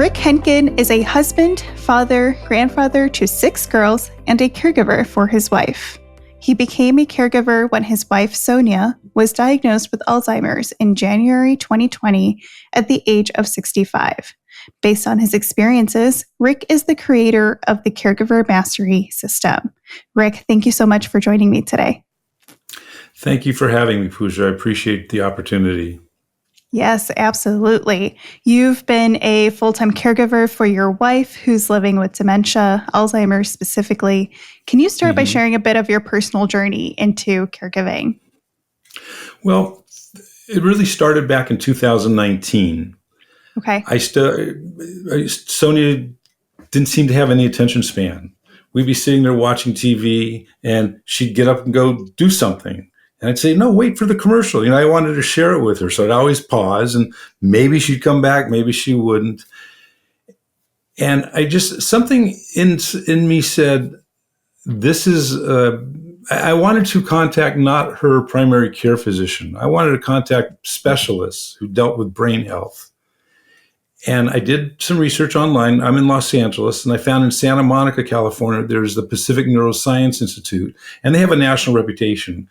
Rick Henkin is a husband, father, grandfather to 6 girls, and a caregiver for his wife. He became a caregiver when his wife, Sonia, was diagnosed with Alzheimer's in January 2020 at the age of 65. Based on his experiences, Rick is the creator of the Caregiver Mastery System. Rick, thank you so much for joining me today. Thank you for having me, Pooja. I appreciate the opportunity. Yes, absolutely. You've been a full-time caregiver for your wife who's living with dementia, Alzheimer's specifically. Can you start by sharing a bit of your personal journey into caregiving? Well, it really started back in 2019. Okay. Sonia didn't seem to have any attention span. We'd be sitting there watching TV and she'd get up and go do something. And I'd say, no, wait for the commercial. I wanted to share it with her. So I'd always pause and maybe she'd come back, maybe she wouldn't. And something in me said, I wanted to contact not her primary care physician. I wanted to contact specialists who dealt with brain health. And I did some research online. I'm in Los Angeles, and I found in Santa Monica, California, there's the Pacific Neuroscience Institute, and they have a national reputation.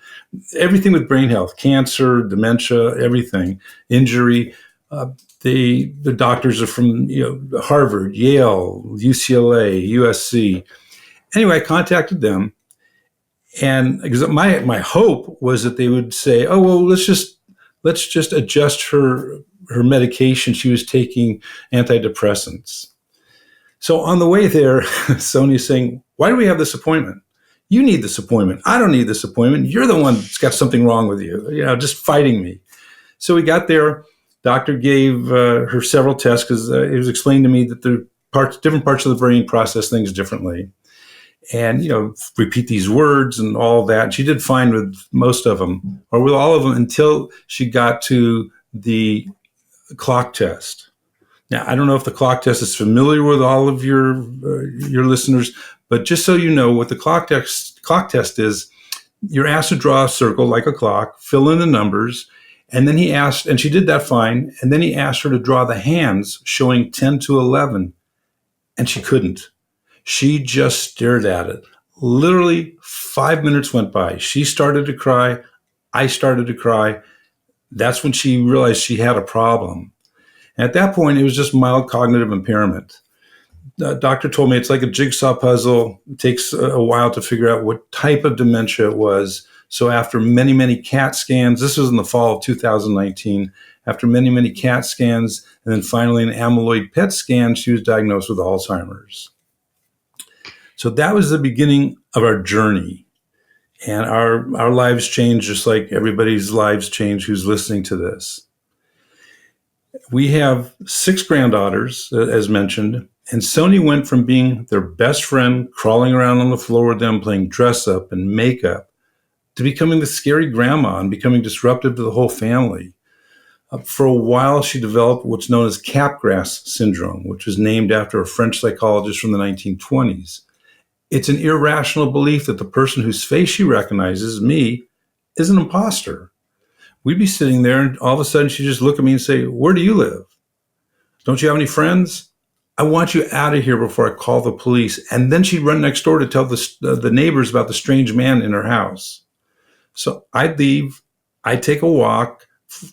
Everything with brain health, cancer, dementia, everything, injury. The doctors are from Harvard, Yale, UCLA, USC. Anyway, I contacted them, and because my hope was that they would say, "Oh well, let's just adjust her medication." She was taking antidepressants. So on the way there, Sonia's saying, "Why do we have this appointment? You need this appointment. I don't need this appointment. You're the one that's got something wrong with you. Just fighting me." So we got there. Doctor gave her several tests because it was explained to me that different parts of the brain process things differently. And, repeat these words and all that. And she did fine with most of them, or with all of them, until she got to the clock test. Now, I don't know if the clock test is familiar with all of your listeners, but just so you know what the clock test is, you're asked to draw a circle like a clock, fill in the numbers, and then and she did that fine, and then he asked her to draw the hands showing 10 to 11, and she couldn't. She just stared at it. Literally 5 minutes went by. She started to cry. I started to cry. That's when she realized she had a problem. And at that point, it was just mild cognitive impairment. The doctor told me it's like a jigsaw puzzle. It takes a while to figure out what type of dementia it was. So after many, many CAT scans, this was in the fall of 2019, after many, many CAT scans, and then finally an amyloid PET scan, she was diagnosed with Alzheimer's. So that was the beginning of our journey. And our lives changed just like everybody's lives change who's listening to this. We have 6 granddaughters, as mentioned, and Sonia went from being their best friend, crawling around on the floor with them, playing dress up and makeup, to becoming the scary grandma and becoming disruptive to the whole family. For a while, she developed what's known as Capgras syndrome, which was named after a French psychologist from the 1920s. It's an irrational belief that the person whose face she recognizes, me, is an imposter. We'd be sitting there and all of a sudden she'd just look at me and say, "Where do you live? Don't you have any friends? I want you out of here before I call the police." And then she'd run next door to tell the neighbors about the strange man in her house. So I'd leave, I'd take a walk,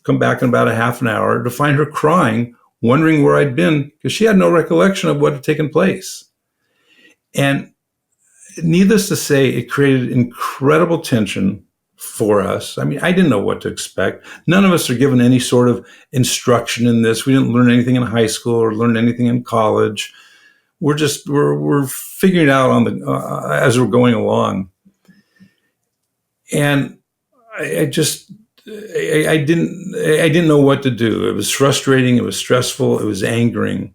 come back in about a half an hour to find her crying, wondering where I'd been because she had no recollection of what had taken place. And needless to say, it created incredible tension for us. I mean, I didn't know what to expect. None of us are given any sort of instruction in this. We didn't learn anything in high school or learn anything in college. We're figuring it out as we're going along. And I didn't know what to do. It was frustrating. It was stressful. It was angering.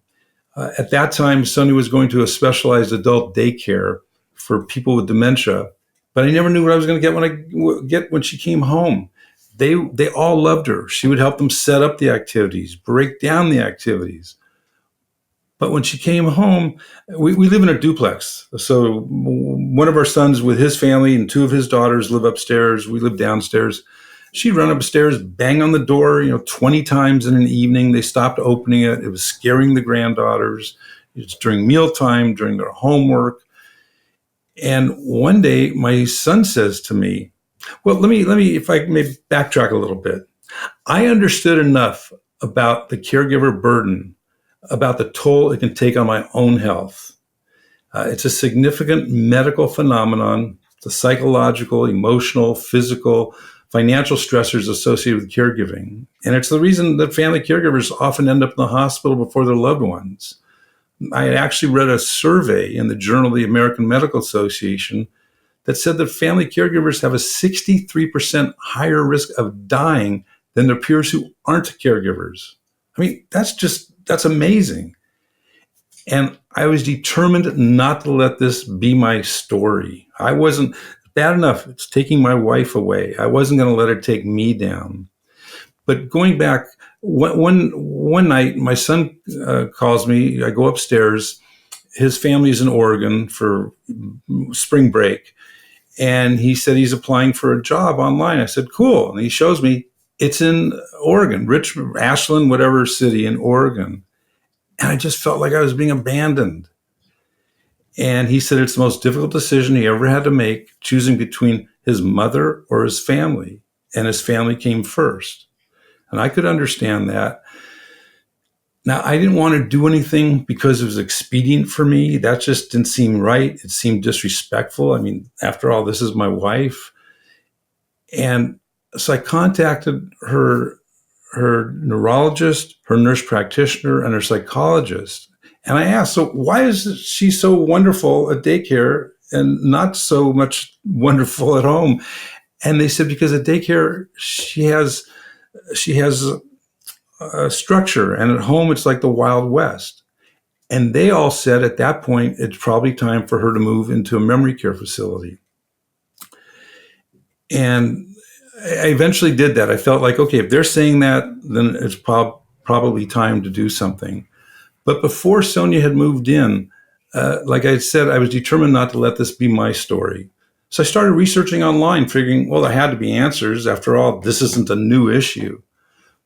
At that time, Sonia was going to a specialized adult daycare for people with dementia, but I never knew what I was going to get when she came home. They all loved her. She would help them set up the activities, break down the activities. But when she came home, we live in a duplex. So one of our sons with his family and 2 of his daughters live upstairs. We live downstairs. She'd run upstairs, bang on the door, 20 times in an evening. They stopped opening it. It was scaring the granddaughters. It's during mealtime, during their homework. And one day my son says to me, well, let me, if I may backtrack a little bit. I understood enough about the caregiver burden, about the toll it can take on my own health. It's a significant medical phenomenon, the psychological, emotional, physical, financial stressors associated with caregiving. And it's the reason that family caregivers often end up in the hospital before their loved ones. I had actually read a survey in the Journal of the American Medical Association that said that family caregivers have a 63% higher risk of dying than their peers who aren't caregivers. I mean, that's amazing. And I was determined not to let this be my story. I wasn't bad enough. It's taking my wife away. I wasn't going to let it take me down. But going back, one night, my son calls me. I go upstairs. His family's in Oregon for spring break. And he said he's applying for a job online. I said, cool. And he shows me it's in Oregon, Richmond, Ashland, whatever city in Oregon. And I just felt like I was being abandoned. And he said it's the most difficult decision he ever had to make, choosing between his mother or his family. And his family came first. And I could understand that. Now, I didn't want to do anything because it was expedient for me. That just didn't seem right. It seemed disrespectful. I mean, after all, this is my wife. And so I contacted her neurologist, her nurse practitioner, and her psychologist. And I asked, so why is she so wonderful at daycare and not so much wonderful at home? And they said, because at daycare, she has a structure, and at home, it's like the Wild West. And they all said at that point, it's probably time for her to move into a memory care facility. And I eventually did that. I felt like, okay, if they're saying that, then it's probably time to do something. But before Sonia had moved in, like I said, I was determined not to let this be my story. So I started researching online, figuring, well, there had to be answers. After all, this isn't a new issue.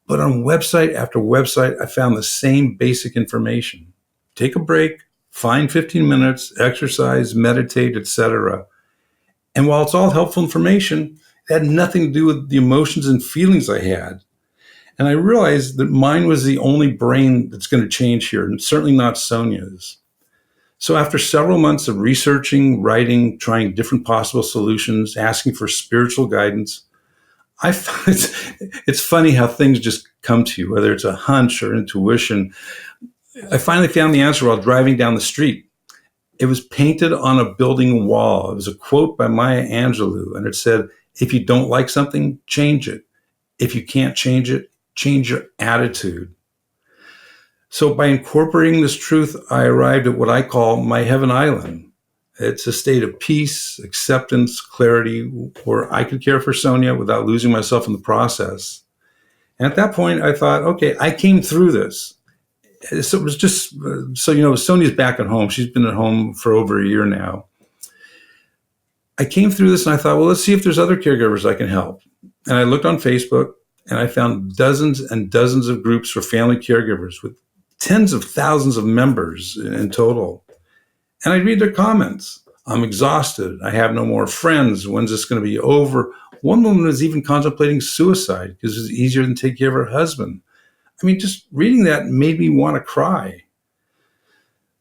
But on website after website, I found the same basic information. Take a break, find 15 minutes, exercise, meditate, etc. And while it's all helpful information, it had nothing to do with the emotions and feelings I had. And I realized that mine was the only brain that's going to change here, and certainly not Sonia's. So after several months of researching, writing, trying different possible solutions, asking for spiritual guidance, I find it's funny how things just come to you, whether it's a hunch or intuition. I finally found the answer while driving down the street. It was painted on a building wall. It was a quote by Maya Angelou, and it said, if you don't like something, change it. If you can't change it, change your attitude. So by incorporating this truth, I arrived at what I call my heaven island. It's a state of peace, acceptance, clarity, where I could care for Sonia without losing myself in the process. And at that point, I thought, okay, I came through this. So it was just, Sonia's back at home. She's been at home for over a year now. I came through this and I thought, well, let's see if there's other caregivers I can help. And I looked on Facebook and I found dozens and dozens of groups for family caregivers with tens of thousands of members in total. And I'd read their comments. I'm exhausted. I have no more friends. When's this going to be over? One woman was even contemplating suicide because it was easier than take care of her husband. I mean, just reading that made me want to cry.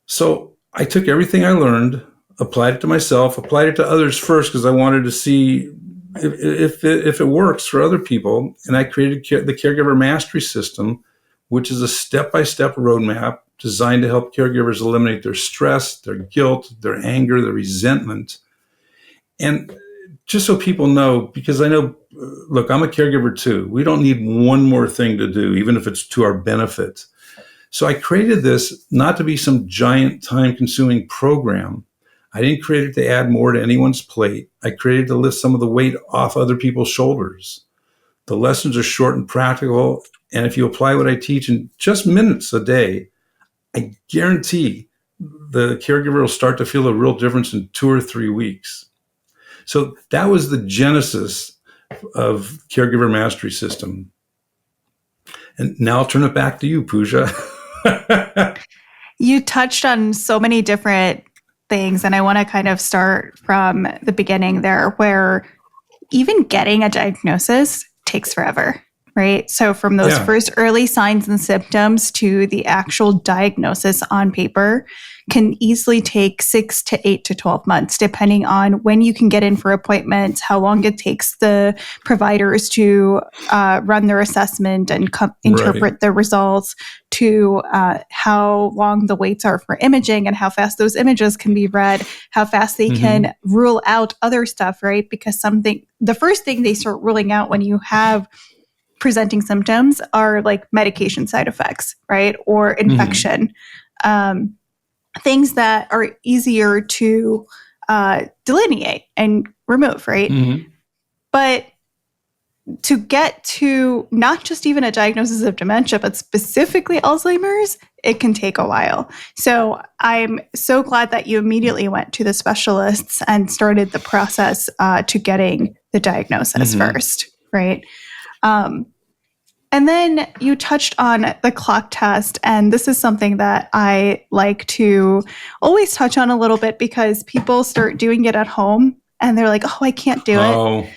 So I took everything I learned, applied it to myself, applied it to others first because I wanted to see if it works for other people. And I created the Caregiver Mastery System, which is a step-by-step roadmap designed to help caregivers eliminate their stress, their guilt, their anger, their resentment. And just so people know, because I know, look, I'm a caregiver too. We don't need one more thing to do, even if it's to our benefit. So I created this not to be some giant time-consuming program. I didn't create it to add more to anyone's plate. I created to lift some of the weight off other people's shoulders. The lessons are short and practical, and if you apply what I teach in just minutes a day, I guarantee the caregiver will start to feel a real difference in 2 or 3 weeks. So that was the genesis of Caregiver Mastery System. And now I'll turn it back to you, Pooja. You touched on so many different things, and I want to kind of start from the beginning there, where even getting a diagnosis takes forever, right? So from those first early signs and symptoms to the actual diagnosis on paper can easily take 6 to 8 to 12 months, depending on when you can get in for appointments, how long it takes the providers to run their assessment and interpret the results, to how long the waits are for imaging and how fast those images can be read, how fast they can rule out other stuff, right? Because the first thing they start ruling out when you have presenting symptoms are like medication side effects, right? Or infection. Things that are easier to delineate and remove, right? But to get to not just even a diagnosis of dementia, but specifically Alzheimer's, it can take a while. So I'm so glad that you immediately went to the specialists and started the process to getting the diagnosis first, right? And then you touched on the clock test, and this is something that I like to always touch on a little bit because people start doing it at home and they're like, oh, I can't do it.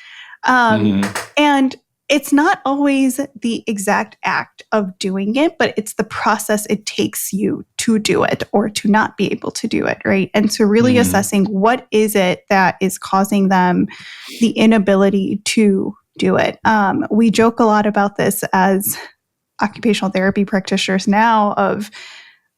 And it's not always the exact act of doing it, but it's the process it takes you to do it or to not be able to do it, right? And so really assessing what is it that is causing them the inability to do it. We joke a lot about this as occupational therapy practitioners now, of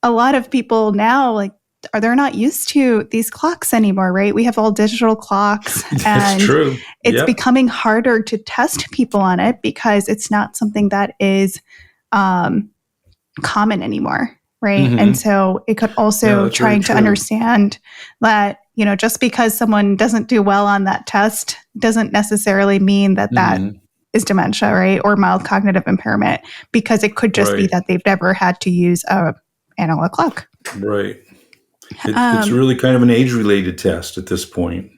a lot of people now, like, they're not used to these clocks anymore, right? We have all digital clocks. That's true. It's becoming harder to test people on it because it's not something that is common anymore, right? And so it could also trying to understand that, you know, just because someone doesn't do well on that test doesn't necessarily mean that that is dementia, right? Or mild cognitive impairment, because it could just be that they've never had to use a analog clock. Right. It's really kind of an age-related test at this point.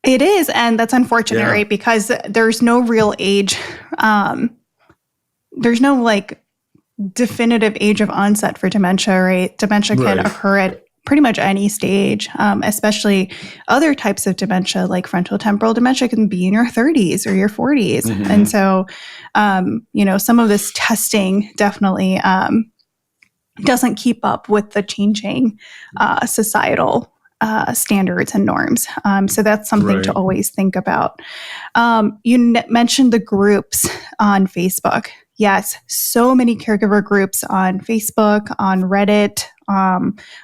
It is, and that's unfortunate, right? Because there's no real age. There's no like definitive age of onset for dementia, right? Dementia can occur at pretty much any stage, especially other types of dementia like frontotemporal dementia can be in your 30s or your 40s. And so, you know, some of this testing definitely doesn't keep up with the changing societal standards and norms. So that's something to always think about. You mentioned the groups on Facebook. Yes, so many caregiver groups on Facebook, on Reddit,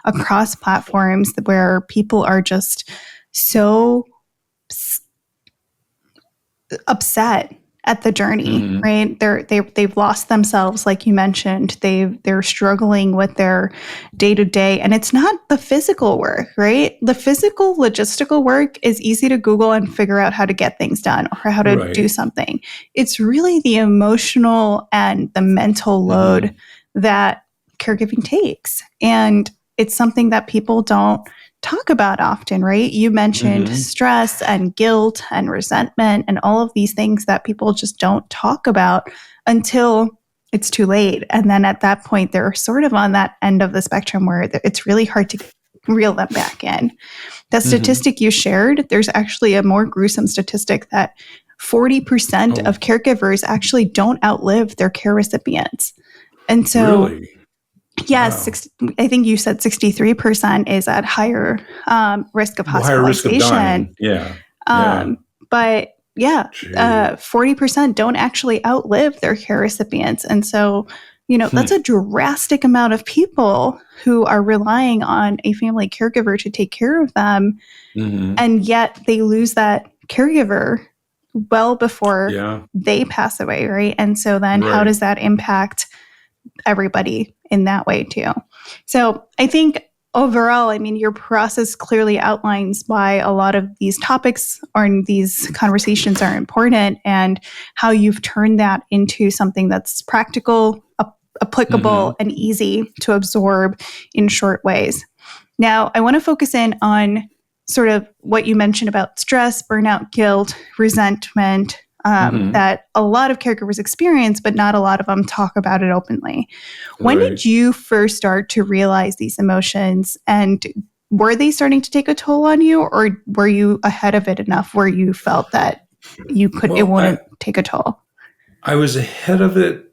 across platforms where people are just so upset at the journey, right? They've lost themselves, like you mentioned. They're struggling with their day-to-day, and it's not the physical work, right? The physical logistical work is easy to Google and figure out how to get things done or how to do something. It's really the emotional and the mental load that caregiving takes. And it's something that people don't talk about often, right? You mentioned stress and guilt and resentment and all of these things that people just don't talk about until it's too late. And then at that point, they're sort of on that end of the spectrum where it's really hard to reel them back in. That statistic you shared, there's actually a more gruesome statistic that 40% of caregivers actually don't outlive their care recipients. And so yes, I think you said 63% is at higher risk of hospitalization. Higher risk of dying. But 40% don't actually outlive their care recipients. And so, you know, that's a drastic amount of people who are relying on a family caregiver to take care of them. And yet they lose that caregiver well before they pass away, right? And so then how does that impact everybody in that way too? So I think overall, I mean, your process clearly outlines why a lot of these topics or these conversations are important and how you've turned that into something that's practical, applicable, and easy to absorb in short ways. Now, I want to focus in on sort of what you mentioned about stress, burnout, guilt, resentment, that a lot of caregivers experience, but not a lot of them talk about it openly. When Right. did you first start to realize these emotions, and were they starting to take a toll on you, or were you ahead of it enough where you felt that it Well, wouldn't take a toll? I was ahead of it.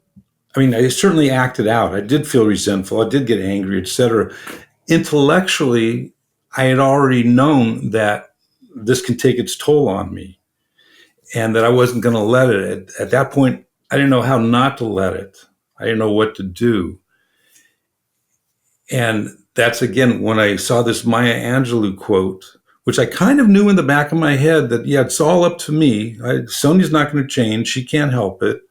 I mean, I certainly acted out. I did feel resentful. I did get angry, etc. Intellectually, I had already known that this can take its toll on me and that I wasn't going to let it. At that point, I didn't know how not to let it. I didn't know what to do. And that's, again, when I saw this Maya Angelou quote, which I kind of knew in the back of my head that, yeah, it's all up to me. Sonia's not going to change. She can't help it.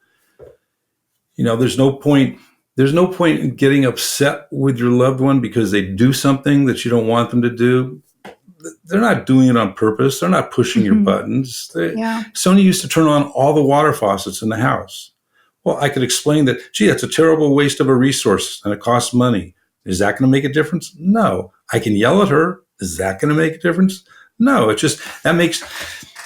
There's no point in getting upset with your loved one because they do something that you don't want them to do. They're not doing it on purpose. They're not pushing your buttons. Sonia used to turn on all the water faucets in the house. Well, I could explain that, gee, that's a terrible waste of a resource and it costs money. Is that going to make a difference? No. I can yell at her. Is that going to make a difference? No. It just, that makes,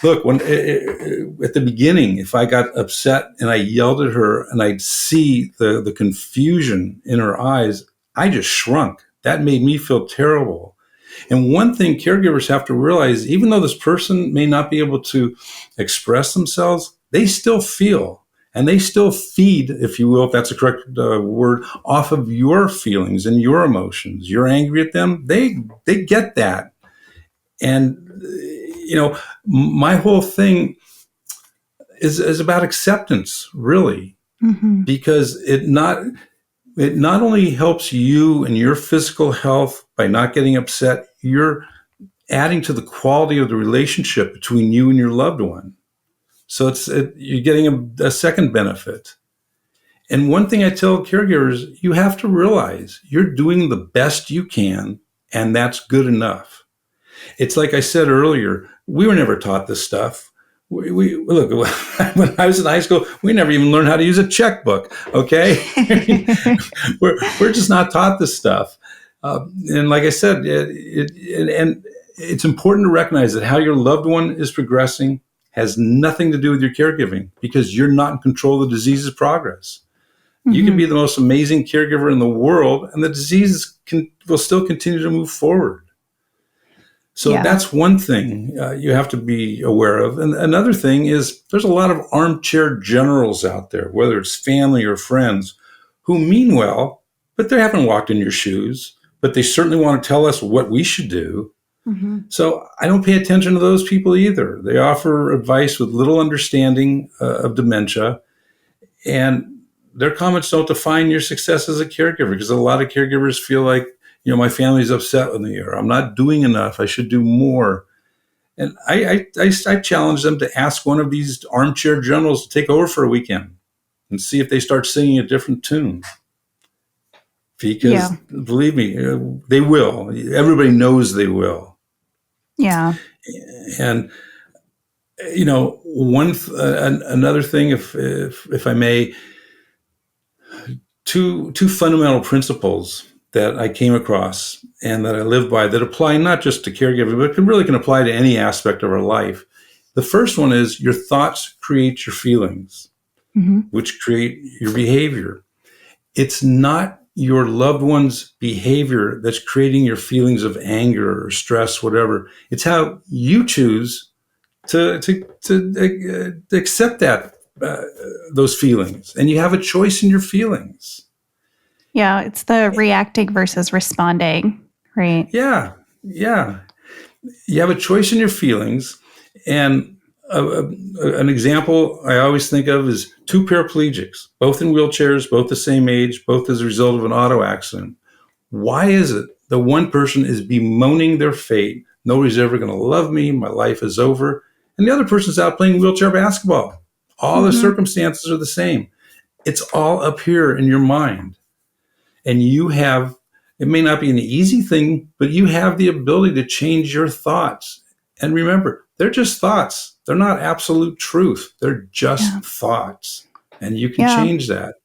look, when at the beginning, if I got upset and I yelled at her and I'd see the confusion in her eyes, I just shrunk. That made me feel terrible. And one thing caregivers have to realize, even though this person may not be able to express themselves, they still feel. And they still feed, if you will, if that's a correct word, off of your feelings and your emotions. You're angry at them. They get that. And, my whole thing is about acceptance, really, because it not only helps you and your physical health by not getting upset, you're adding to the quality of the relationship between you and your loved one. So you're getting a second benefit. And one thing I tell caregivers, you have to realize you're doing the best you can, and that's good enough. It's like I said earlier, we were never taught this stuff. We look, when I was in high school, we never even learned how to use a checkbook. Okay, we're just not taught this stuff. And like I said, and it's important to recognize that how your loved one is progressing has nothing to do with your caregiving, because you're not in control of the disease's progress. You can be the most amazing caregiver in the world, and the disease will still continue to move forward. So that's one thing you have to be aware of. And another thing is there's a lot of armchair generals out there, whether it's family or friends, who mean well, but they haven't walked in your shoes, but they certainly want to tell us what we should do. So I don't pay attention to those people either. They offer advice with little understanding of dementia, and their comments don't define your success as a caregiver, because a lot of caregivers feel like, my family's upset with me, or I'm not doing enough. I should do more. And I challenge them to ask one of these armchair generals to take over for a weekend and see if they start singing a different tune. Because believe me, they will. Everybody knows they will. Yeah. And another thing, if I may, two fundamental principles that I came across and that I live by that apply not just to caregiving, but can apply to any aspect of our life. The first one is your thoughts create your feelings, which create your behavior. It's not your loved one's behavior that's creating your feelings of anger or stress, whatever. It's how you choose to accept those feelings, and you have a choice in your feelings. Yeah, it's the reacting versus responding, right? Yeah. You have a choice in your feelings, and an example I always think of is two paraplegics, both in wheelchairs, both the same age, both as a result of an auto accident. Why is it the one person is bemoaning their fate? Nobody's ever going to love me. My life is over. And the other person's out playing wheelchair basketball. All the circumstances are the same. It's all up here in your mind. And it may not be an easy thing, but you have the ability to change your thoughts. And remember, they're just thoughts. They're not absolute truth. They're just thoughts. And you can change that.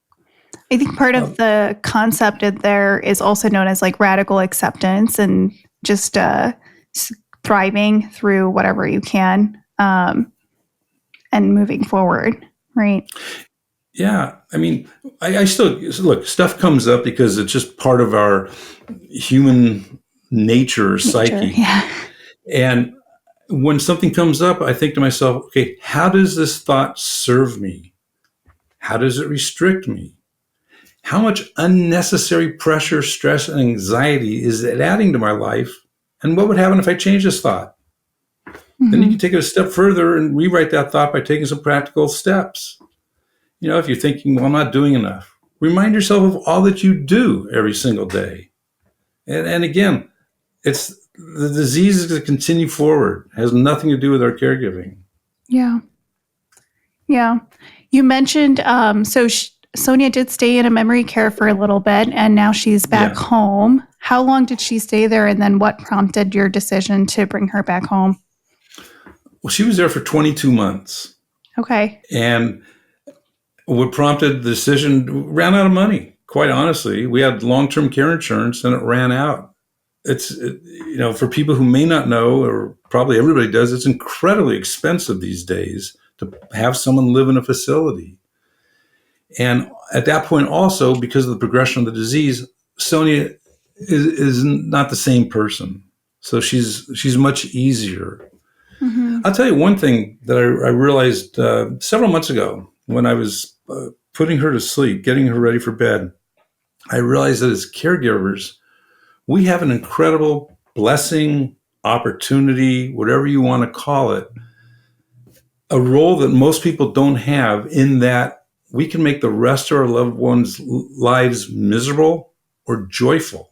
I think part of the concept in there is also known as like radical acceptance, and just thriving through whatever you can. and moving forward, right? Yeah. I mean, I still look, stuff comes up because it's just part of our human nature, psyche. Yeah. And when something comes up, I think to myself, okay, how does this thought serve me? How does it restrict me? How much unnecessary pressure, stress, and anxiety is it adding to my life? And what would happen if I change this thought? Then you can take it a step further and rewrite that thought by taking some practical steps. If you're thinking, well, I'm not doing enough, remind yourself of all that you do every single day. And again, it's the disease is going to continue forward. It has nothing to do with our caregiving. Yeah. Yeah. You mentioned, Sonia did stay in a memory care for a little bit, and now she's back home. How long did she stay there? And then what prompted your decision to bring her back home? Well, she was there for 22 months. Okay. And what prompted the decision, ran out of money, quite honestly. We had long-term care insurance and it ran out. For people who may not know, or probably everybody does, it's incredibly expensive these days to have someone live in a facility. And at that point also, because of the progression of the disease, Sonia is not the same person. So she's much easier. Mm-hmm. I'll tell you one thing that I realized several months ago when I was putting her to sleep, getting her ready for bed. I realized that as caregivers, we have an incredible blessing, opportunity, whatever you want to call it, a role that most people don't have, in that we can make the rest of our loved ones' lives miserable or joyful.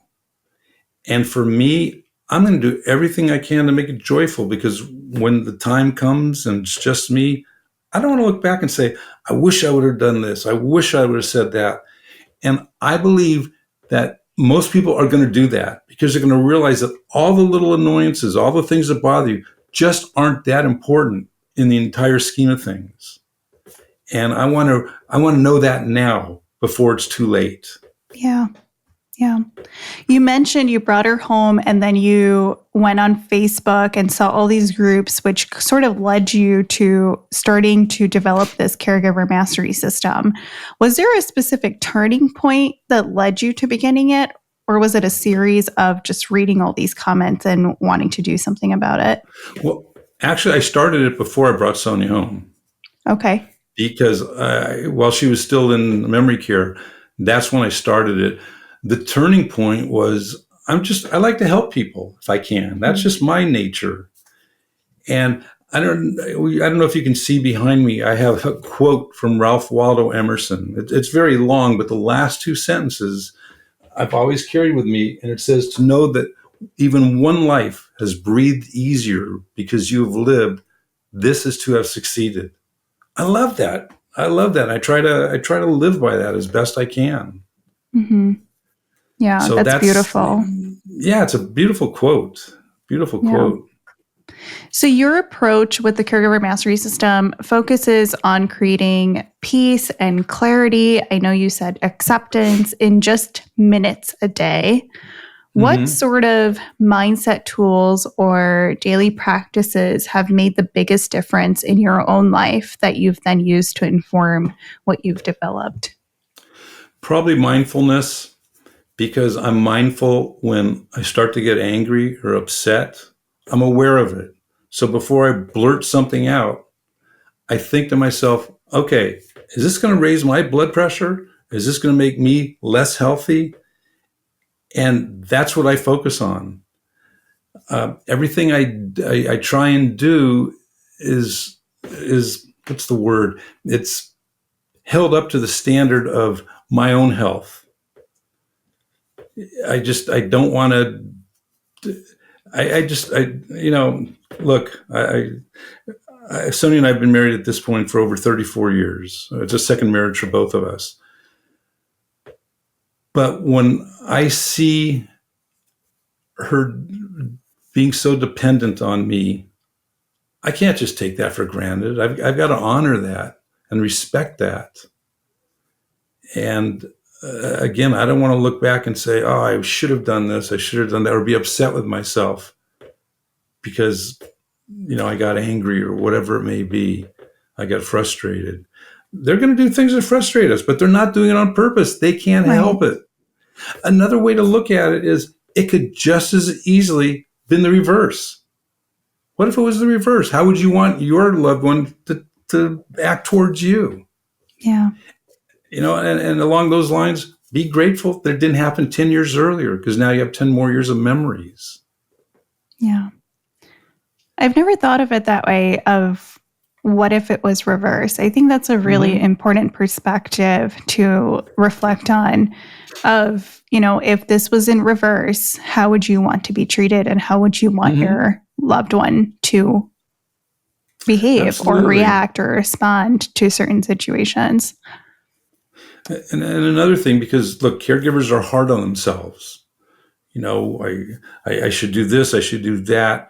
And for me, I'm going to do everything I can to make it joyful, because when the time comes and it's just me, I don't want to look back and say, I wish I would have done this. I wish I would have said that. And I believe that most people are going to do that because they're going to realize that all the little annoyances, all the things that bother you just aren't that important in the entire scheme of things. And I want to know that now before it's too late. Yeah. Yeah. You mentioned you brought her home and then you went on Facebook and saw all these groups, which sort of led you to starting to develop this Caregiver Mastery System. Was there a specific turning point that led you to beginning it? Or was it a series of just reading all these comments and wanting to do something about it? Well, actually, I started it before I brought Sonia home. Okay. Because while she was still in memory care, that's when I started it. The turning point was I like to help people if I can. That's just my nature. And I don't know if you can see behind me, I have a quote from Ralph Waldo Emerson. It's very long, but the last two sentences I've always carried with me. And it says, to know that even one life has breathed easier because you have lived, this is to have succeeded. I love that. I try to live by that as best I can. Mm-hmm. Yeah, so that's beautiful. Yeah, it's a beautiful quote. Beautiful quote. So your approach with the Caregiver Mastery System focuses on creating peace and clarity. I know you said acceptance in just minutes a day. What sort of mindset tools or daily practices have made the biggest difference in your own life that you've then used to inform what you've developed? Probably mindfulness. Because I'm mindful when I start to get angry or upset, I'm aware of it. So before I blurt something out, I think to myself, okay, is this going to raise my blood pressure? Is this going to make me less healthy? And that's what I focus on. Everything I try and do is what's the word? It's held up to the standard of my own health. I don't want to, look, Sonia and I have been married at this point for over 34 years. It's a second marriage for both of us. But when I see her being so dependent on me, I can't just take that for granted. I've got to honor that and respect that. And again, I don't want to look back and say, oh, I should have done this, I should have done that, or be upset with myself because, I got angry or whatever it may be. I got frustrated. They're going to do things that frustrate us, but they're not doing it on purpose. They can't help it. Another way to look at it is it could just as easily been the reverse. What if it was the reverse? How would you want your loved one to act towards you? Yeah. And along those lines, be grateful that it didn't happen 10 years earlier, because now you have 10 more years of memories. Yeah. I've never thought of it that way, of what if it was reverse. I think that's a really important perspective to reflect on, of, if this was in reverse, how would you want to be treated, and how would you want your loved one to behave or react or respond to certain situations? And another thing, because look, caregivers are hard on themselves. I should do this, I should do that.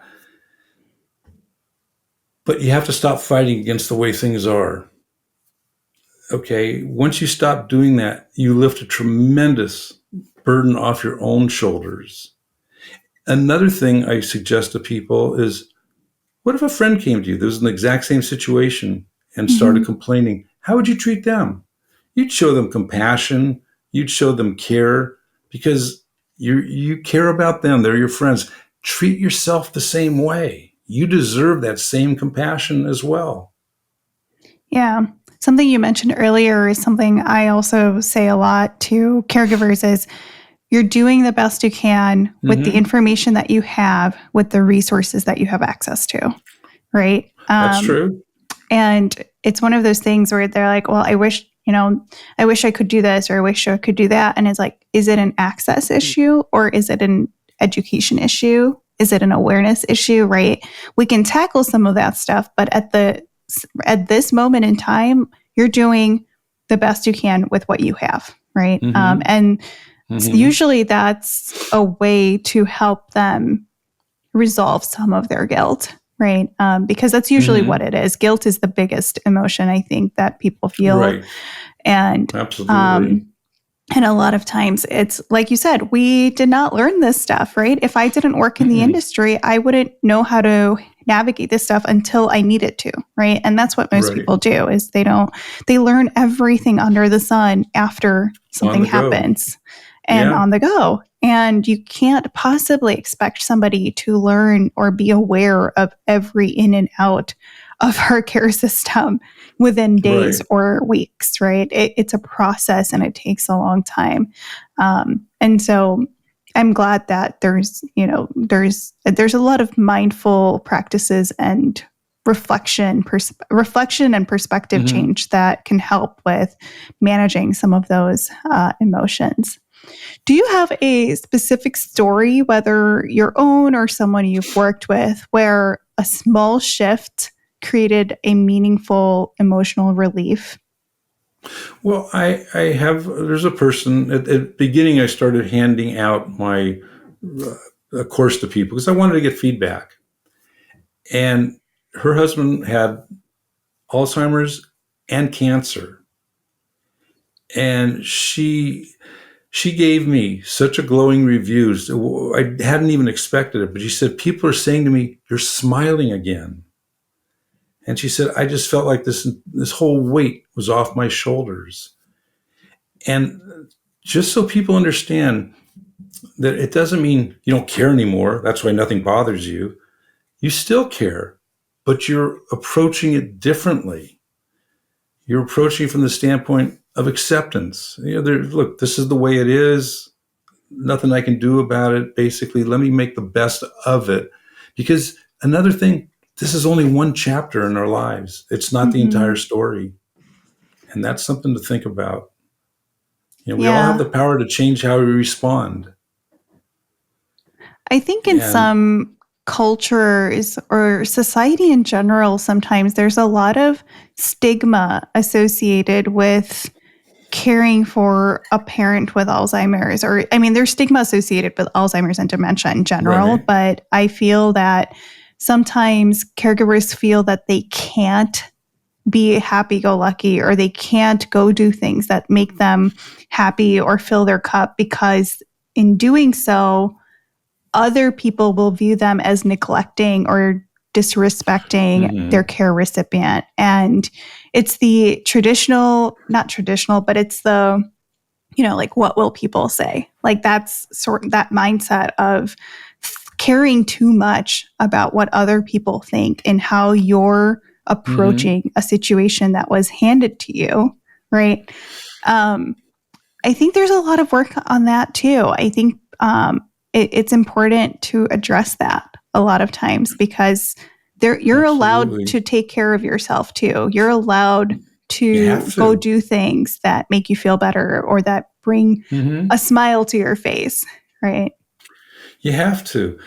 But you have to stop fighting against the way things are. Okay, once you stop doing that, you lift a tremendous burden off your own shoulders. Another thing I suggest to people is, what if a friend came to you that was in the exact same situation and started complaining? How would you treat them? You'd show them compassion. You'd show them care, because you care about them. They're your friends. Treat yourself the same way. You deserve that same compassion as well. Yeah. Something you mentioned earlier is something I also say a lot to caregivers is, you're doing the best you can with the information that you have, with the resources that you have access to, right? That's true. And it's one of those things where they're like, well, I wish I could do this, or I wish I could do that. And it's like, is it an access issue, or is it an education issue? Is it an awareness issue, right? We can tackle some of that stuff, but at this moment in time, you're doing the best you can with what you have, right? And usually that's a way to help them resolve some of their guilt, right? Because that's usually what it is. Guilt is the biggest emotion, I think, that people feel. Right. And absolutely. And a lot of times it's like you said, we did not learn this stuff, right? If I didn't work in the industry, I wouldn't know how to navigate this stuff until I needed to, right? And that's what most people do, is they learn everything under the sun after something happens and on the go. And you can't possibly expect somebody to learn or be aware of every in and out of our care system within days or weeks, right? It's a process, and it takes a long time. And so I'm glad that there's a lot of mindful practices and reflection and perspective change that can help with managing some of those emotions. Do you have a specific story, whether your own or someone you've worked with, where a small shift created a meaningful emotional relief? Well, I have, there's a person at the beginning, I started handing out my course to people because I wanted to get feedback. And her husband had Alzheimer's and cancer. And she gave me such a glowing reviews. I hadn't even expected it, but she said, people are saying to me, you're smiling again. And she said, I just felt like this whole weight was off my shoulders. And just so people understand that it doesn't mean you don't care anymore. That's why nothing bothers you. You still care, but you're approaching it differently. You're approaching it from the standpoint of acceptance. Look, this is the way it is. Nothing I can do about it. Basically, let me make the best of it. Because another thing, this is only one chapter in our lives. It's not the entire story. And that's something to think about. We all have the power to change how we respond. I think in some cultures or society in general, sometimes there's a lot of stigma associated with caring for a parent with Alzheimer's, there's stigma associated with Alzheimer's and dementia in general, but I feel that sometimes caregivers feel that they can't be happy-go-lucky, or they can't go do things that make them happy or fill their cup, because in doing so, other people will view them as neglecting or disrespecting their care recipient. And it's the not traditional, but it's the, like, what will people say? Like, that's sort of that mindset of caring too much about what other people think and how you're approaching a situation that was handed to you, right? I think there's a lot of work on that too. I think it's important to address that a lot of times, because you're allowed to take care of yourself too. You're allowed to go do things that make you feel better or that bring a smile to your face, right? You have to.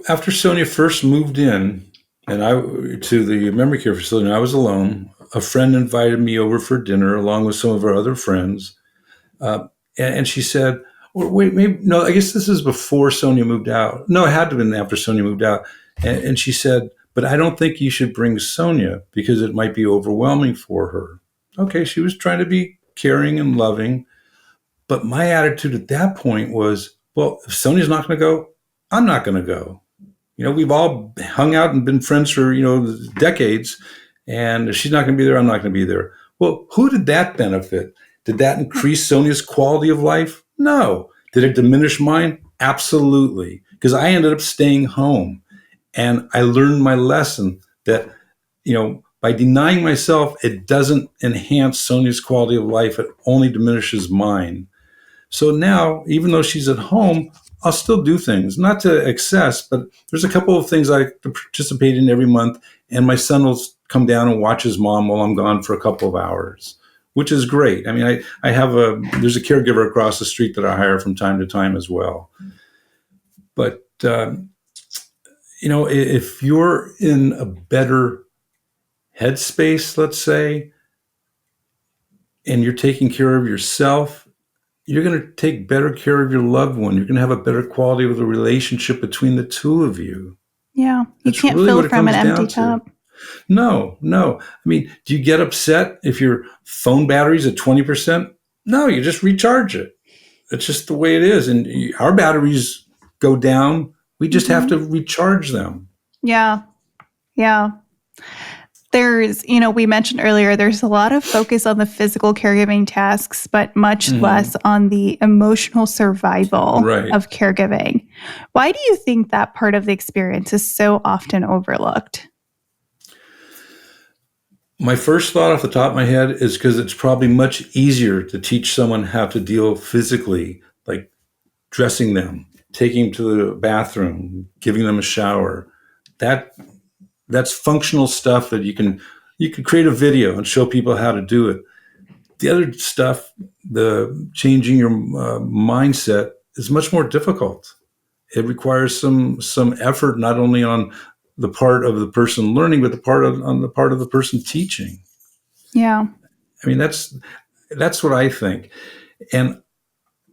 After Sonia first moved in to the memory care facility, and I was alone, a friend invited me over for dinner along with some of our other friends. And she said, well, wait, maybe, no, I guess this is before Sonia moved out. No, it had to have been after Sonia moved out. And she said, but I don't think you should bring Sonia because it might be overwhelming for her. Okay, she was trying to be caring and loving. But my attitude at that point was, well, if Sonia's not going to go, I'm not going to go. We've all hung out and been friends for, decades. And if she's not going to be there, I'm not going to be there. Well, who did that benefit? Did that increase Sonia's quality of life? No. Did it diminish mine? Absolutely. Because I ended up staying home. And I learned my lesson that, by denying myself, it doesn't enhance Sonia's quality of life. It only diminishes mine. So now, even though she's at home, I'll still do things, not to excess, but there's a couple of things I participate in every month. And my son will come down and watch his mom while I'm gone for a couple of hours, which is great. I mean, there's a caregiver across the street that I hire from time to time as well. But, if you're in a better headspace, let's say, and you're taking care of yourself, you're going to take better care of your loved one. You're going to have a better quality of the relationship between the two of you. Yeah. You can't really fill from an empty cup. No. I mean, do you get upset if your phone battery's at 20%? No, you just recharge it. That's just the way it is. And our batteries go down. We just have to recharge them. Yeah. There's, we mentioned earlier, there's a lot of focus on the physical caregiving tasks, but much less on the emotional survival of caregiving. Why do you think that part of the experience is so often overlooked? My first thought off the top of my head is because it's probably much easier to teach someone how to deal physically, like dressing them, taking them to the bathroom, giving them a shower. That's functional stuff that you can create a video and show people how to do it. The other stuff, the changing your mindset, is much more difficult. It requires some effort, not only on the part of the person learning, but on the part of the person teaching. Yeah. I mean, that's what I think. And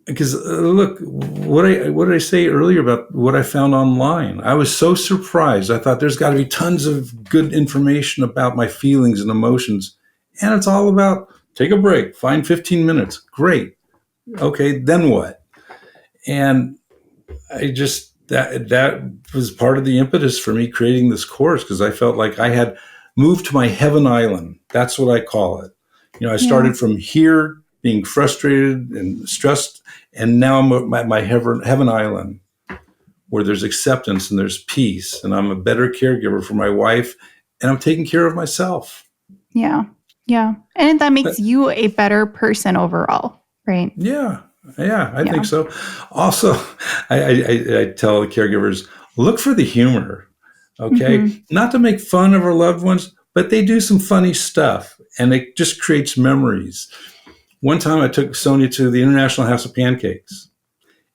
because look, what did I say earlier about what I found online? I was so surprised. I thought there's got to be tons of good information about my feelings and emotions. And it's all about take a break, find 15 minutes. Great. Okay, then what? And I just, that was part of the impetus for me creating this course, because I felt like I had moved to my heaven island. That's what I call it. I started from here, being frustrated and stressed, and now I'm at my heaven island, where there's acceptance and there's peace, and I'm a better caregiver for my wife, and I'm taking care of myself. Yeah. And that makes you a better person overall, right? Yeah, I think so. Also, I tell the caregivers, look for the humor, okay? Not to make fun of our loved ones, but they do some funny stuff, and it just creates memories. One time I took Sonia to the International House of Pancakes,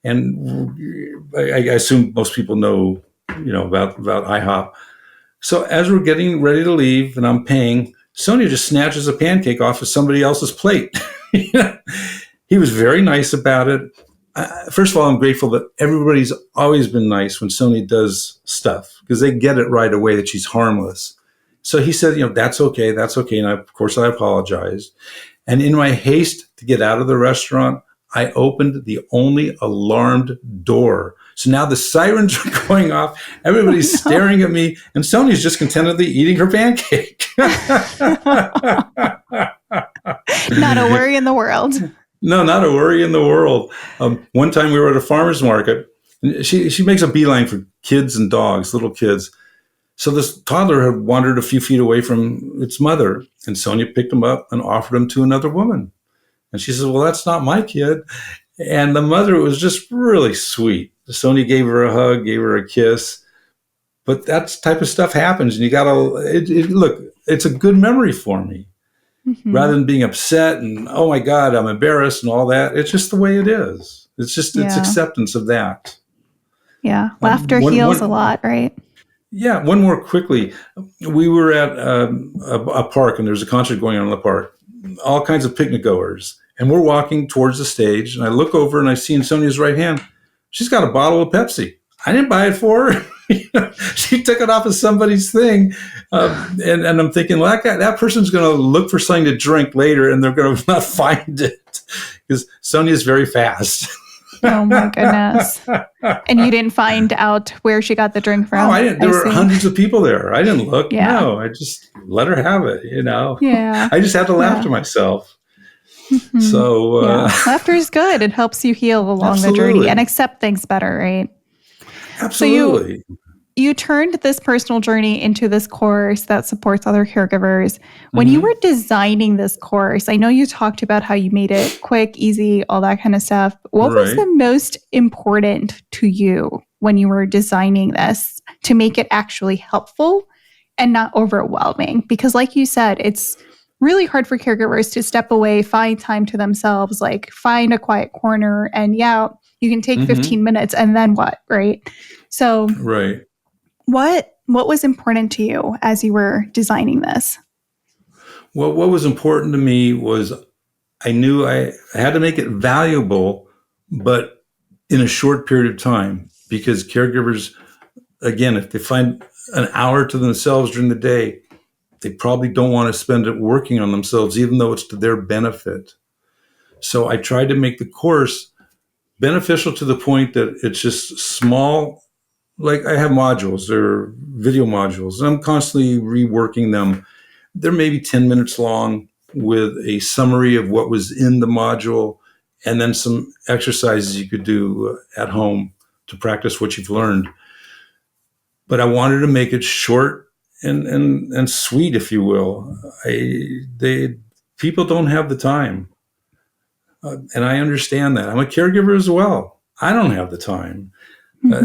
and I assume most people know, about IHOP. So as we're getting ready to leave and I'm paying, Sonia just snatches a pancake off of somebody else's plate. He was very nice about it. First of all, I'm grateful that everybody's always been nice when Sonia does stuff, because they get it right away that she's harmless. So he said, that's okay. And of course I apologized. And in my haste to get out of the restaurant, I opened the only alarmed door. So now the sirens are going off. Everybody's staring at me, and Sonia's just contentedly eating her pancake. Not a worry in the world. No, not a worry in the world. One time we were at a farmer's market. And she makes a beeline for kids and dogs, little kids. So this toddler had wandered a few feet away from its mother, and Sonia picked him up and offered him to another woman. And she says, well, that's not my kid. And the mother was just really sweet. Sonia gave her a hug, gave her a kiss. But that type of stuff happens, and you got to look. It's a good memory for me, rather than being upset and oh my God, I'm embarrassed and all that. It's just the way it is. It's just it's acceptance of that. Yeah, laughter heals a lot, right? Yeah. One more quickly, we were at a park, and there's a concert going on in the park. All kinds of picnic goers, and we're walking towards the stage. And I look over, and I see in Sonia's right hand, she's got a bottle of Pepsi. I didn't buy it for her. She took it off of somebody's thing. And I'm thinking, well, that person's going to look for something to drink later, and they're going to not find it because Sonia's very fast. Oh, my goodness. And you didn't find out where she got the drink from? Oh, I didn't. There were hundreds of people there. I didn't look. Yeah. No, I just let her have it, Yeah. I just had to laugh to myself. So laughter is good. It helps you heal along the journey and accept things better, right? Absolutely. So you turned this personal journey into this course that supports other caregivers. When you were designing this course, I know you talked about how you made it quick, easy, all that kind of stuff. What was the most important to you when you were designing this to make it actually helpful and not overwhelming? Because like you said, it's really hard for caregivers to step away, find time to themselves, like find a quiet corner, and you can take 15 minutes and then what, right? So what was important to you as you were designing this? Well, what was important to me was I knew I had to make it valuable, but in a short period of time, because caregivers, again, if they find an hour to themselves during the day, they probably don't want to spend it working on themselves, even though it's to their benefit. So I tried to make the course beneficial to the point that it's just small. Like I have modules, they're video modules, and I'm constantly reworking them. They're maybe 10 minutes long with a summary of what was in the module and then some exercises you could do at home to practice what you've learned. But I wanted to make it short and sweet, if you will. People don't have the time. And I understand that. I'm a caregiver as well. I don't have the time.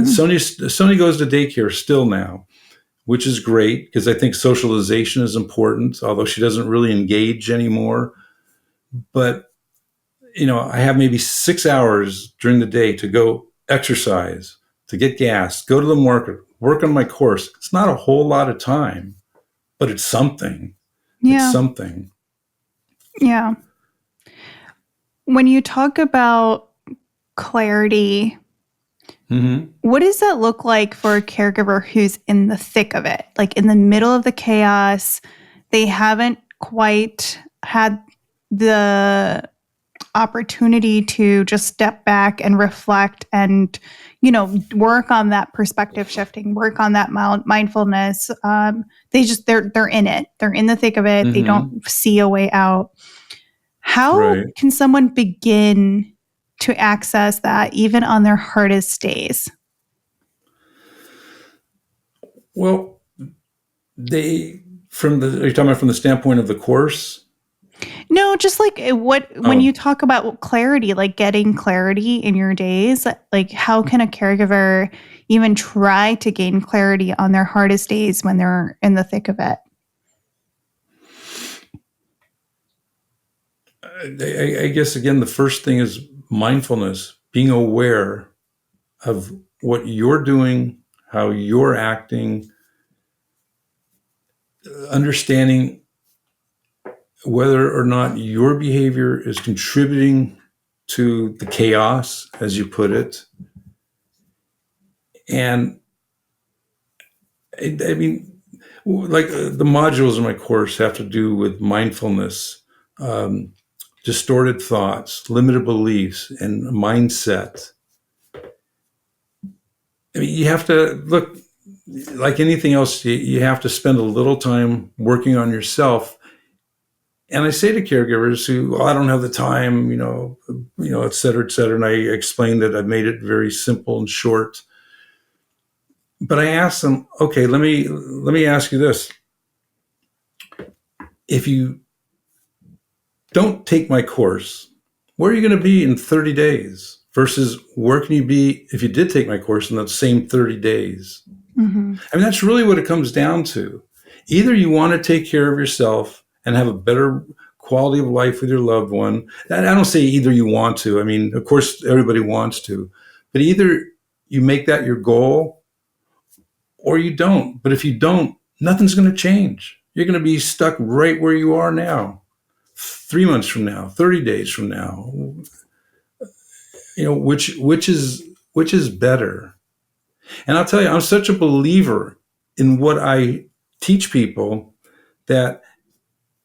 Sonia goes to daycare still now, which is great because I think socialization is important, although she doesn't really engage anymore. But, I have maybe 6 hours during the day to go exercise, to get gas, go to the market, work on my course. It's not a whole lot of time, but it's something. Yeah. It's something. Yeah. When you talk about clarity, what does that look like for a caregiver who's in the thick of it? Like in the middle of the chaos, they haven't quite had the opportunity to just step back and reflect and, work on that perspective shifting, work on that mindfulness. They're in it. They're in the thick of it. They don't see a way out. How can someone begin to access that even on their hardest days? Well, are you talking about from the standpoint of the course? No, just like when you talk about clarity, like getting clarity in your days, like how can a caregiver even try to gain clarity on their hardest days when they're in the thick of it? I guess, again, the first thing is mindfulness, being aware of what you're doing, how you're acting, understanding whether or not your behavior is contributing to the chaos, as you put it. And I mean, like the modules in my course have to do with mindfulness, distorted thoughts, limited beliefs, and mindset. I mean, you have to look, like anything else, you have to spend a little time working on yourself. And I say to caregivers who, I don't have the time, et cetera, and I explain that I've made it very simple and short. But I ask them, okay, let me ask you this. If you don't take my course, where are you going to be in 30 days versus where can you be if you did take my course in that same 30 days? Mm-hmm. I mean, that's really what it comes down to. Either you want to take care of yourself and have a better quality of life with your loved one. I don't say either you want to. I mean, of course, everybody wants to. But either you make that your goal or you don't. But if you don't, nothing's going to change. You're going to be stuck right where you are now, 3 months from now, 30 days from now. Which is better? And I'll tell you, I'm such a believer in what I teach people that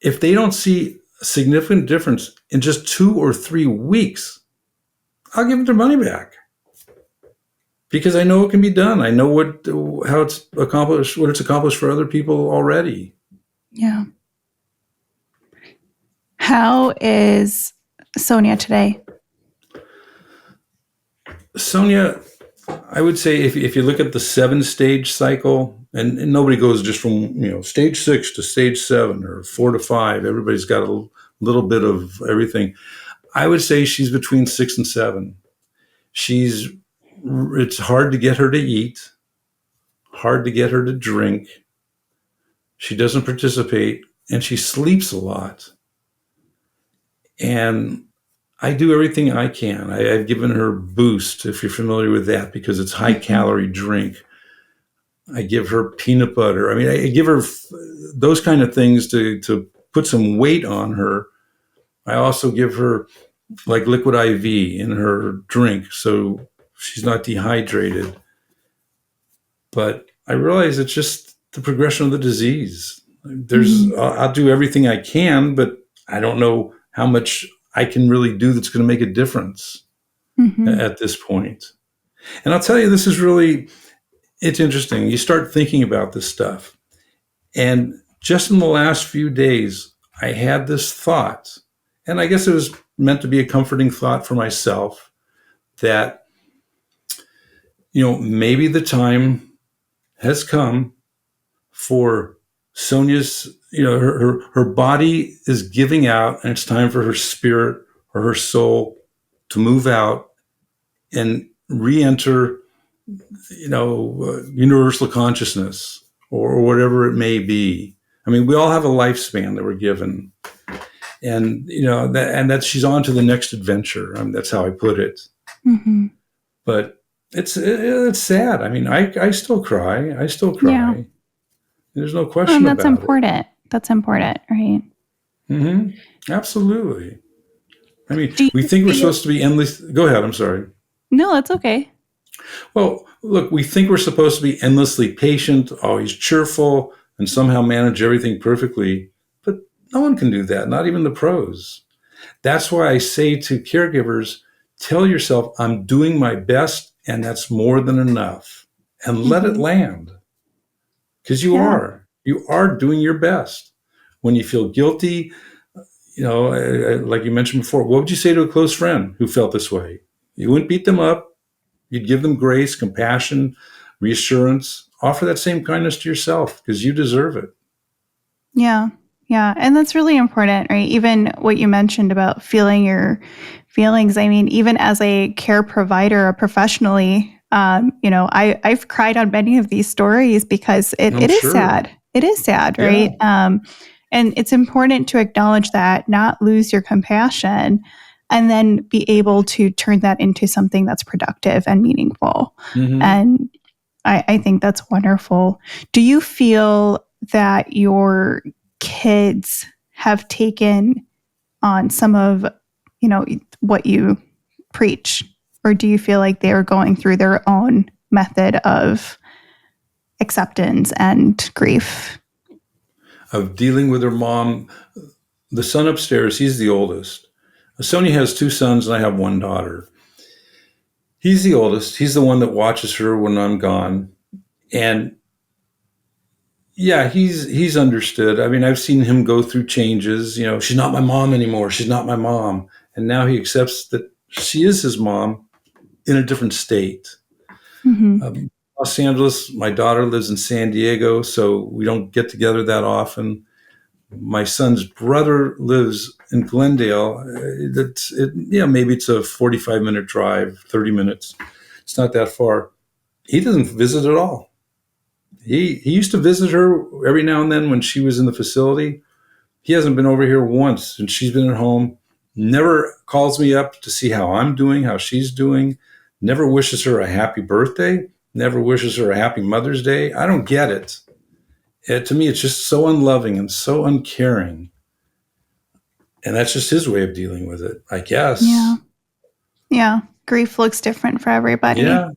if they don't see a significant difference in just 2 or 3 weeks, I'll give them their money back. Because I know it can be done. I know how it's accomplished, what it's accomplished for other people already. Yeah. How is Sonia today? Sonia, I would say if you look at the 7-stage cycle, and nobody goes just from stage 6 to stage 7 or 4 to 5. Everybody's got a little bit of everything. I would say she's between 6 and 7. It's hard to get her to eat, hard to get her to drink. She doesn't participate, and she sleeps a lot. And I do everything I can. I've given her Boost, if you're familiar with that, because it's high-calorie drink. I give her peanut butter. I mean, I give her those kind of things to put some weight on her. I also give her like liquid IV in her drink, so she's not dehydrated. But I realize it's just the progression of the disease. I'll do everything I can, but I don't know how much I can really do that's going to make a difference at this point. And I'll tell you, it's interesting. You start thinking about this stuff. And just in the last few days, I had this thought, and I guess it was meant to be a comforting thought for myself that, maybe the time has come for Sonia's, her body is giving out, and it's time for her spirit or her soul to move out and re-enter, universal consciousness or whatever it may be. I mean, we all have a lifespan that we're given, and that she's on to the next adventure. That's how I put it. Mm-hmm. But it's sad. I mean, I still cry. Yeah. There's no question about it. That's important. That's important, right? Mm-hmm. Absolutely. I mean, we think we're supposed to be endless. Go ahead. I'm sorry. No, that's okay. Well, look, we think we're supposed to be endlessly patient, always cheerful, and somehow manage everything perfectly. But no one can do that, not even the pros. That's why I say to caregivers, tell yourself, I'm doing my best, and that's more than enough. And let it land. Because you are doing your best. When you feel guilty, like you mentioned before, what would you say to a close friend who felt this way? You wouldn't beat them up. You'd give them grace, compassion, reassurance. Offer that same kindness to yourself because you deserve it. Yeah. Yeah. And that's really important, right? Even what you mentioned about feeling your feelings. I mean, even as a care provider professionally, I've cried on many of these stories because it is sad. It is sad, right? Yeah. And it's important to acknowledge that, not lose your compassion, and then be able to turn that into something that's productive and meaningful. Mm-hmm. And I think that's wonderful. Do you feel that your kids have taken on some of, what you preach? Or do you feel like they are going through their own method of acceptance and grief? Of dealing with her mom. The son upstairs, he's the oldest. Sonia has 2 sons and I have 1 daughter. He's the oldest. He's the one that watches her when I'm gone. And yeah, he's understood. I mean, I've seen him go through changes. She's not my mom anymore. She's not my mom. And now he accepts that she is his mom in a different state. Mm-hmm. Los Angeles, my daughter lives in San Diego, so we don't get together that often. My son's brother lives in Glendale. Maybe it's a 45-minute drive, 30 minutes. It's not that far. He doesn't visit at all. He used to visit her every now and then when she was in the facility. He hasn't been over here once since she's been at home. Never calls me up to see how I'm doing, how she's doing. Never wishes her a happy birthday. Never wishes her a happy Mother's Day. I don't get it. To me, it's just so unloving and so uncaring. And that's just his way of dealing with it, I guess. Yeah. Yeah. Grief looks different for everybody. Yeah.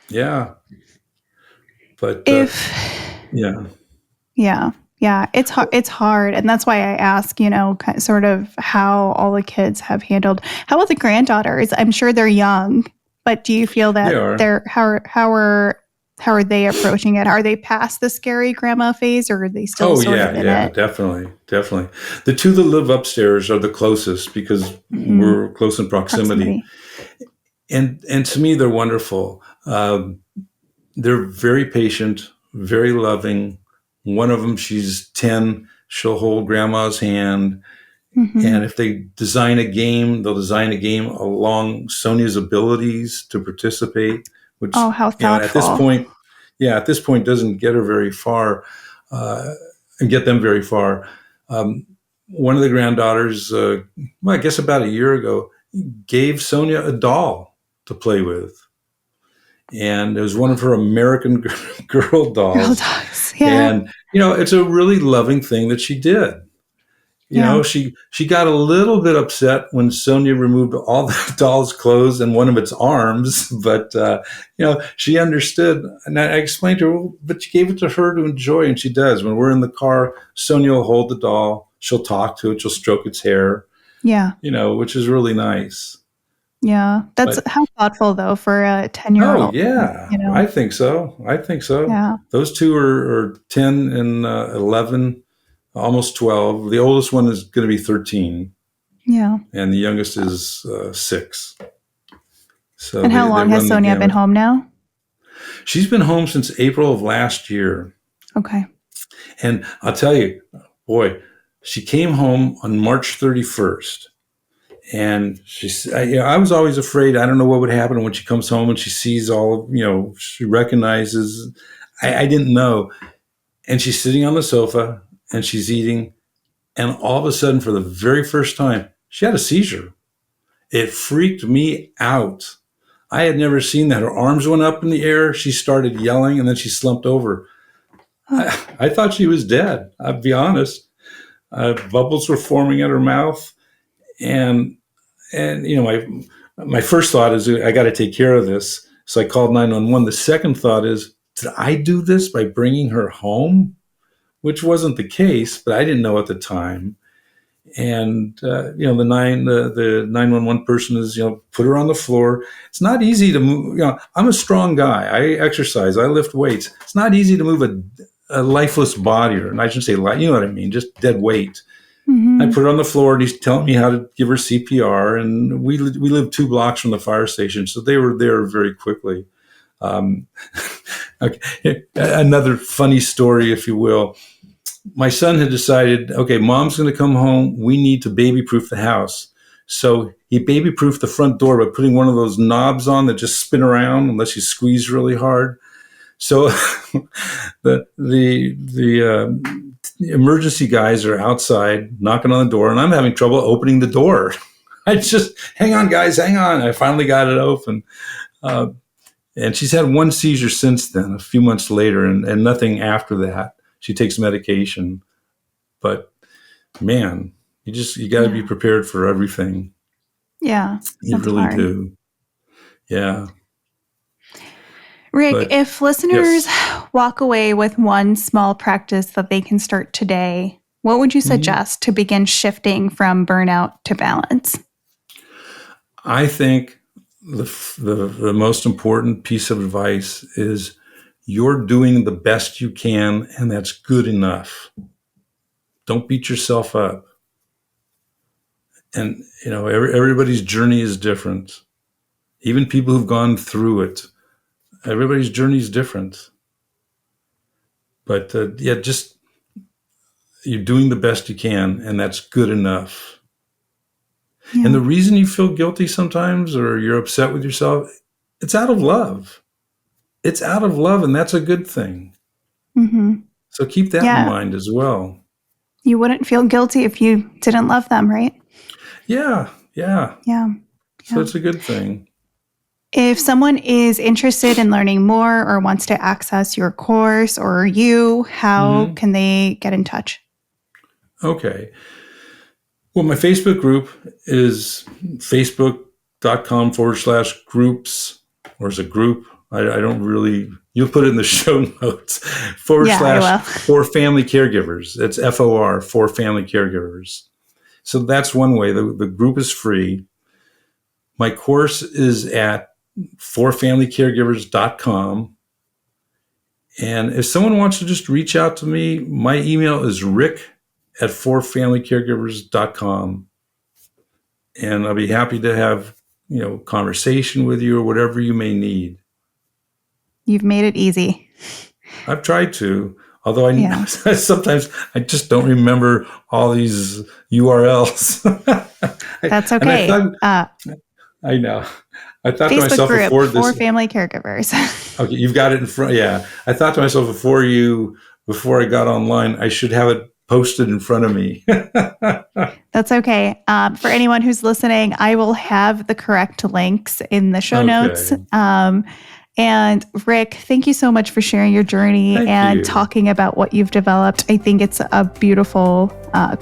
Yeah. But yeah. Yeah. It's hard. And that's why I ask, sort of how all the kids have handled. How about the granddaughters? I'm sure they're young, but do you feel that how are they approaching it? Are they past the scary grandma phase, or are they still sort of in it? Definitely. The 2 that live upstairs are the closest because we're close in proximity. And to me, they're wonderful. They're very patient, very loving. One of them, she's 10. She'll hold grandma's hand. Mm-hmm. And if they design a game, they'll design a game along Sonia's abilities to participate. Which, how thoughtful. At this point, doesn't get her very far, and get them very far. One of the granddaughters, I guess about a year ago, gave Sonia a doll to play with. And it was one of her American Girl dolls. Yeah. And, it's a really loving thing that she did. She got a little bit upset when Sonia removed all the doll's clothes and one of its arms, but she understood. And I explained to her, but you gave it to her to enjoy, and she does. When we're in the car, Sonia will hold the doll. She'll talk to it. She'll stroke its hair. Yeah. Which is really nice. Yeah, that's how thoughtful though for a 10-year-old. Oh yeah, I think so. Yeah. Those 2 are 10 and 11. Almost 12. The oldest one is going to be 13. Yeah. And the youngest is 6. So and how long has Sonia been home now? She's been home since April of last year. Okay. And I'll tell you, boy, she came home on March 31st. And I was always afraid. I don't know what would happen when she comes home and she sees all, she recognizes. I didn't know. And she's sitting on the sofa and she's eating. And all of a sudden, for the very first time, she had a seizure. It freaked me out. I had never seen that. Her arms went up in the air. She started yelling and then she slumped over. I thought she was dead. I'll be honest. Bubbles were forming at her mouth. And my first thought is, I got to take care of this. So I called 911. The second thought is, did I do this by bringing her home? Which wasn't the case, but I didn't know at the time. And the 911 person is, put her on the floor. It's not easy to move. I'm a strong guy. I exercise. I lift weights. It's not easy to move a lifeless body, or I shouldn't say life. You know what I mean? Just dead weight. Mm-hmm. I put her on the floor, and he's telling me how to give her CPR. And we live 2 blocks from the fire station, so they were there very quickly. Okay. Another funny story, if you will. My son had decided, okay, mom's going to come home. We need to baby-proof the house. So he baby-proofed the front door by putting one of those knobs on that just spin around unless you squeeze really hard. So the emergency guys are outside knocking on the door, and I'm having trouble opening the door. I just, hang on, guys, hang on. I finally got it open. And she's had 1 seizure since then, a few months later, and nothing after that. She takes medication. But, man, you got to be prepared for everything. Yeah. You really hard. Do. Yeah. Rick, if listeners walk away with one small practice that they can start today, what would you suggest to begin shifting from burnout to balance? I think the most important piece of advice is you're doing the best you can, and that's good enough. Don't beat yourself up. And, everybody's journey is different. Even people who've gone through it, everybody's journey is different. But just you're doing the best you can, and that's good enough. Yeah. And the reason you feel guilty sometimes or you're upset with yourself, it's out of love. It's out of love, and that's a good thing. Mm-hmm. So keep that in mind as well. You wouldn't feel guilty if you didn't love them, right? Yeah. So it's a good thing. If someone is interested in learning more or wants to access your course or you, how can they get in touch? Okay. Well, my Facebook group is facebook.com/groups, or is it group? I don't really, you'll put it in the show notes, / for family caregivers. It's FOR, for family caregivers. So that's one way. The group is free. My course is at forfamilycaregivers.com. And if someone wants to just reach out to me, my email is rick@forfamilycaregivers.com. And I'll be happy to have, conversation with you or whatever you may need. You've made it easy. I've tried to, although sometimes I just don't remember all these URLs. That's okay. I know. I thought Facebook to myself group before this. For family caregivers. Okay, you've got it in front. Yeah, I thought to myself before I got online, I should have it posted in front of me. That's okay. For anyone who's listening, I will have the correct links in the show notes. And Rick, thank you so much for sharing your journey and talking about what you've developed. I think it's a beautiful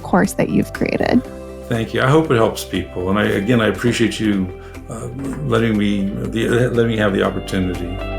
course that you've created. Thank you. I hope it helps people. And I appreciate you letting me have the opportunity.